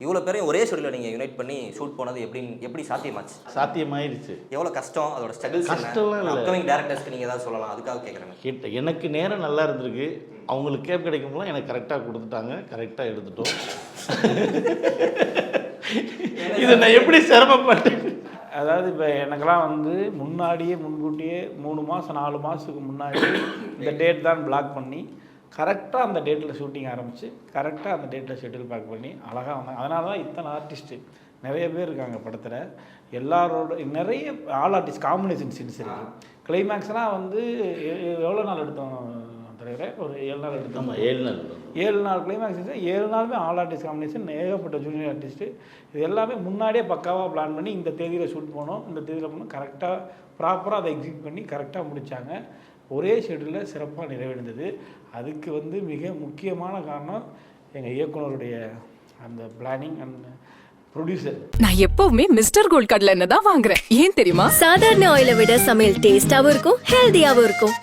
இவ்வளோ பேரையும் ஒரே ஷெடியூலில் நீங்கள் யுனைட் பண்ணி ஷூட் போனது எப்படி சாத்தியமாச்சு? சாத்தியமாயிருச்சு. எவ்வளோ கஷ்டம், அதோட ஸ்ட்ரகிள்ஸ் கஷ்டம்லாம் இல்லை. அப்கமிங் டேரக்டர்ஸ்க்கு நீங்கள் ஏதாவது சொல்லலாம், அதுக்காக கேட்குறேன். எனக்கு நேரம் நல்லா இருந்திருக்கு. அவங்களுக்கு கேப் கிடைக்கும்போது எனக்கு கரெக்டாக கொடுத்துட்டாங்க, கரெக்டாக எடுத்துட்டோம். இதை நான் எப்படி சிரமப்பட்டேன். அதாவது இப்போ எனக்கெல்லாம் முன்னாடியே முன்கூட்டியே 3 மாதம் 4 மாதத்துக்கு முன்னாடி இந்த டேட் தான் பிளாக் பண்ணி கரெக்டாக அந்த டேட்டில் ஷூட்டிங் ஆரம்பித்து கரெக்டாக அந்த டேட்டில் ஷெட்யூல் பேக் பண்ணி அழகாக வந்தாங்க. அதனால தான் இத்தனை ஆர்டிஸ்ட்டு நிறைய பேர் இருக்காங்க படத்தில். எல்லாரோட நிறைய ஆல் ஆர்டிஸ்ட் காம்பினேஷன் சீன்ஸ் இருக்குது. கிளைமேக்ஸ்லாம் எவ்வளோ நாள் எடுத்தோம் தலைவரே? ஒரு 7 நாள் எடுத்தோம். 7 நாள் கிளைமேக்ஸ். 7 நாளுமே ஆல் ஆர்டிஸ்ட் காம்பினேஷன், ஏகப்பட்ட ஜூனியர் ஆர்டிஸ்ட்டு. இது எல்லாமே முன்னாடியே பக்காவாக பிளான் பண்ணி இந்த தேதியில் ஷூட் போனோம், இந்த தேதியில் போனோம், கரெக்டாக ப்ராப்பராக அதை எக்ஸிக்யூட் பண்ணி கரெக்டாக முடித்தாங்க. ஒரே ஷெட்யூலில் சிறப்பாக நிறைவடைந்தது. அதுக்கு மிக முக்கியமான காரணம் எங்கள் இயக்குனருடைய அந்த பிளானிங் அண்ட் ப்ரொடியூசர். நான் எப்பவுமே மிஸ்டர் கோல்ட் கடலை எண்ணெய் தான் வாங்குறேன். ஏன் தெரியுமா? சாதாரண ஆயிலை விட சமையல் டேஸ்டாவும் இருக்கும், ஹெல்தியாவும் இருக்கும்.